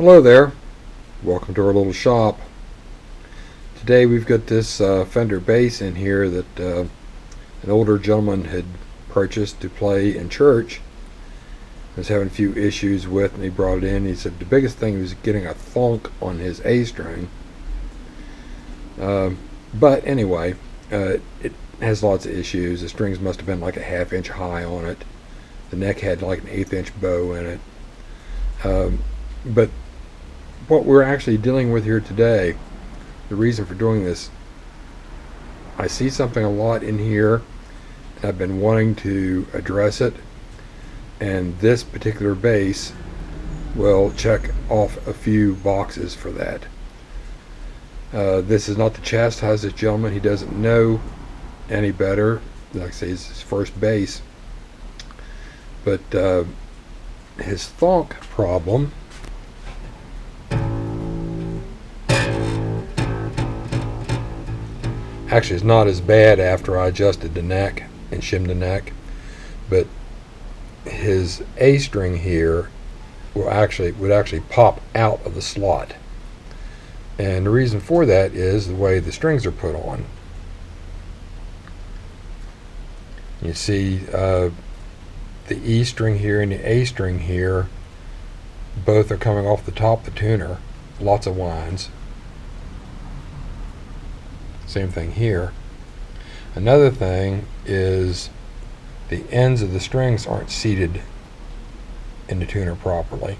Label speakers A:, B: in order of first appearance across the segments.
A: Hello there, welcome to our little shop. Today we've got this Fender bass in here that an older gentleman had purchased to play in church. He was having a few issues with, and he brought it in. He said the biggest thing was getting a thunk on his A string. But anyway, it has lots of issues. The strings must have been like a ½ inch high on it. The neck had like an 1/8 inch bow in it. But what we're actually dealing with here today, the reason for doing this, I see something a lot in here, and I've been wanting to address it, and this particular bass will check off a few boxes for that. This is not to chastise this gentleman. He doesn't know any better. Like I say, it's his first bass. But his thonk problem actually is not as bad after I adjusted the neck and shimmed the neck, but his A string here would actually pop out of the slot, and the reason for that is the way the strings are put on. You see the E string here and the A string here both are coming off the top of the tuner, lots of winds. Same thing here. Another thing is the ends of the strings aren't seated in the tuner properly.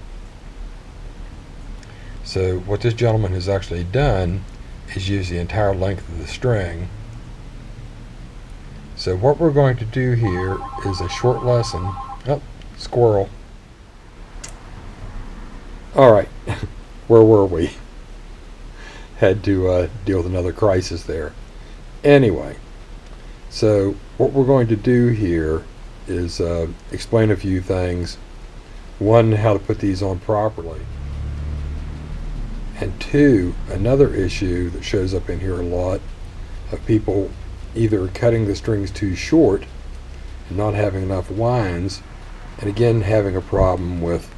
A: So what this gentleman has actually done is use the entire length of the string. So what we're going to do here is a short lesson. Oh, squirrel. Alright, where were we? Had to deal with another crisis there. Anyway, so what we're going to do here is explain a few things. One, how to put these on properly. And two, another issue that shows up in here a lot of people either cutting the strings too short and not having enough winds, and again having a problem with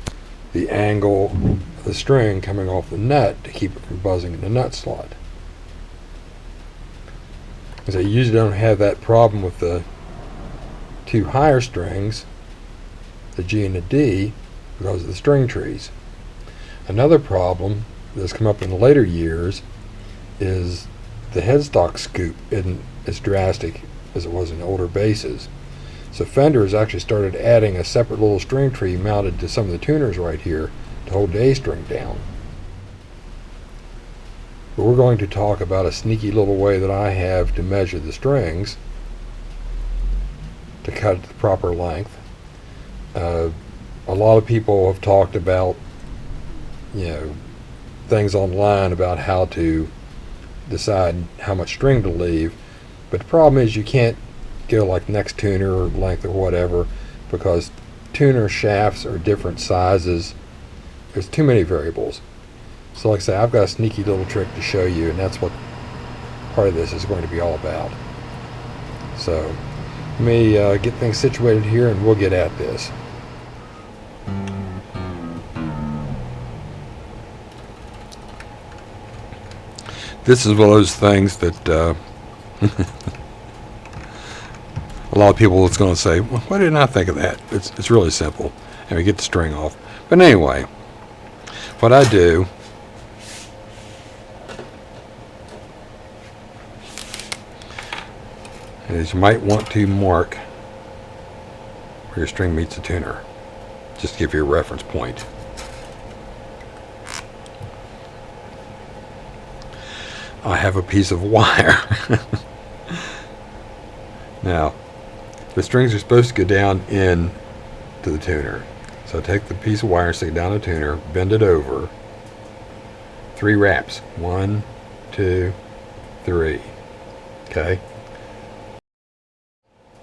A: the angle of the string coming off the nut to keep it from buzzing in the nut slot. Because I usually don't have that problem with the two higher strings, the G and the D, because of the string trees. Another problem that's come up in the later years is the headstock scoop isn't as drastic as it was in older basses. So Fender has actually started adding a separate little string tree mounted to some of the tuners right here to hold the A string down. But we're going to talk about a sneaky little way that I have to measure the strings to cut it to the proper length. A lot of people have talked about, things online about how to decide how much string to leave, but the problem is you can't go like next tuner or length or whatever, because tuner shafts are different sizes. There's too many variables. So like I say, I've got a sneaky little trick to show you, and that's what part of this is going to be all about. So let me get things situated here and we'll get at this. This is one of those things that a lot of people is going to say, well, why didn't I think of that? It's really simple. And we get the string off. But anyway, what I do is you might want to mark where your string meets the tuner, just to give you a reference point. I have a piece of wire. Now, the strings are supposed to go down in to the tuner. So take the piece of wire, stick it down the tuner, bend it over. 3 wraps. 1, 2, 3. Okay?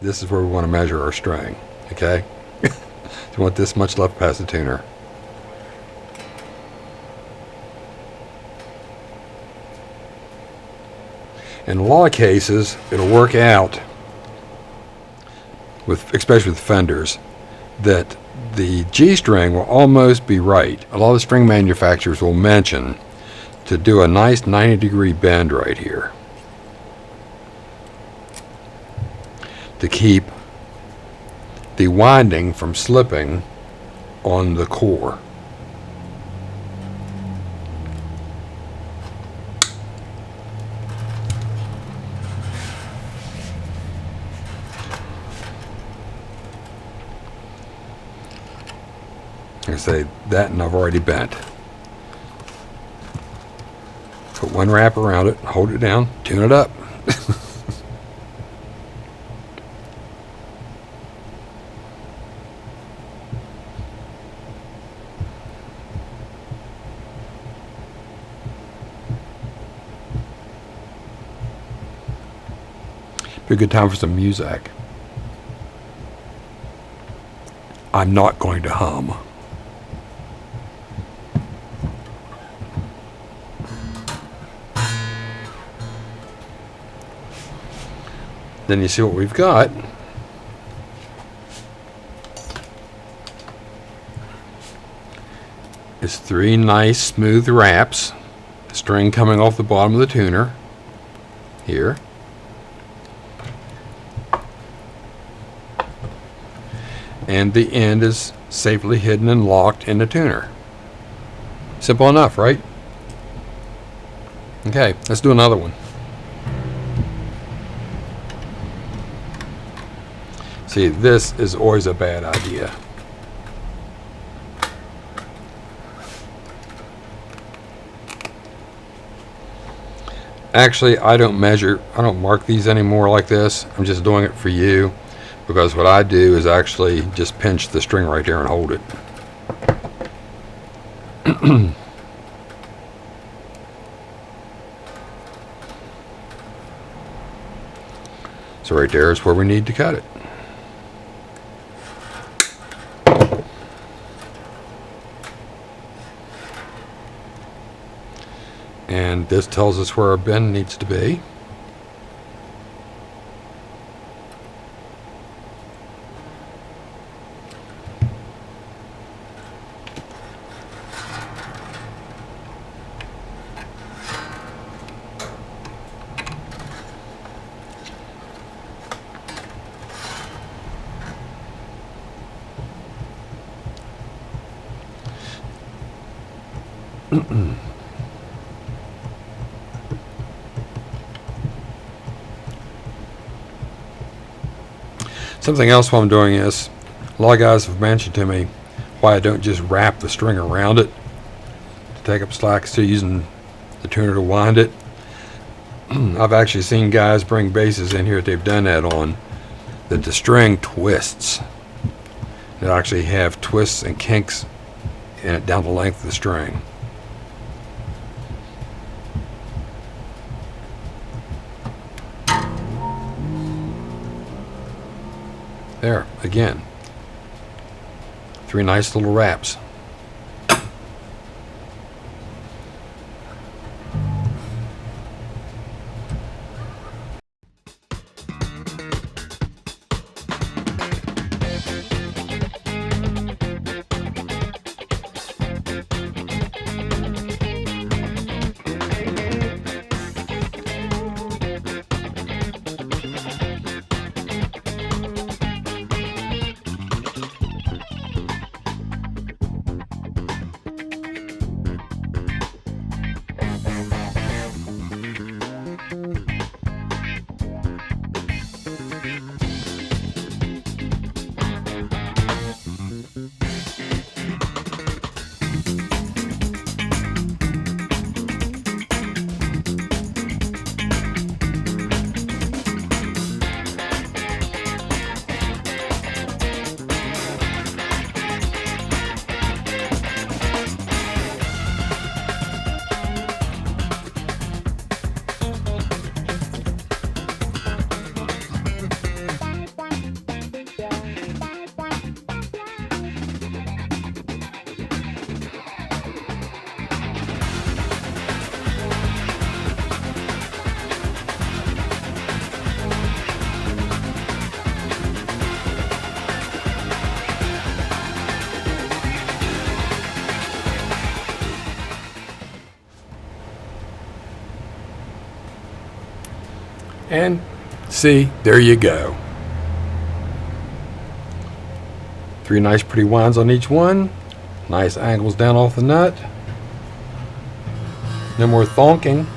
A: This is where we want to measure our string. Okay? You want this much left past the tuner. In a lot of cases, it'll work out, especially with Fenders, that the G string will almost be right. A lot of the string manufacturers will mention to do a nice 90-degree bend right here to keep the winding from slipping on the core. I say that, and I've already bent. Put one wrap around it, hold it down, tune it up. Be a good time for some music. I'm not going to hum. Then you see what we've got. It's 3 nice smooth wraps. The string coming off the bottom of the tuner here. And the end is safely hidden and locked in the tuner. Simple enough, right? Okay, let's do another one. See, this is always a bad idea. Actually, I don't mark these anymore like this. I'm just doing it for you, because what I do is actually just pinch the string right there and hold it. So right there is where we need to cut it. And this tells us where our bend needs to be. Something else while I'm doing this, a lot of guys have mentioned to me why I don't just wrap the string around it to take up slack instead of using the tuner to wind it. I've actually seen guys bring basses in here that they've done that on, that the string twists. They actually have twists and kinks in it down the length of the string. There, again, 3 nice little wraps. And see, there you go. 3 nice pretty winds on each one. Nice angles down off the nut. No more thonking.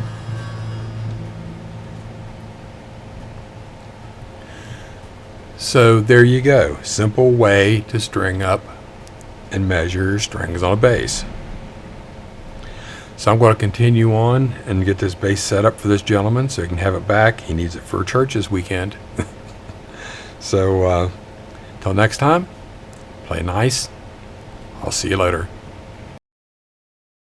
A: So there you go. Simple way to string up and measure strings on a bass. So I'm going to continue on and get this bass set up for this gentleman so he can have it back. He needs it for church this weekend. So till next time, play nice. I'll see you later.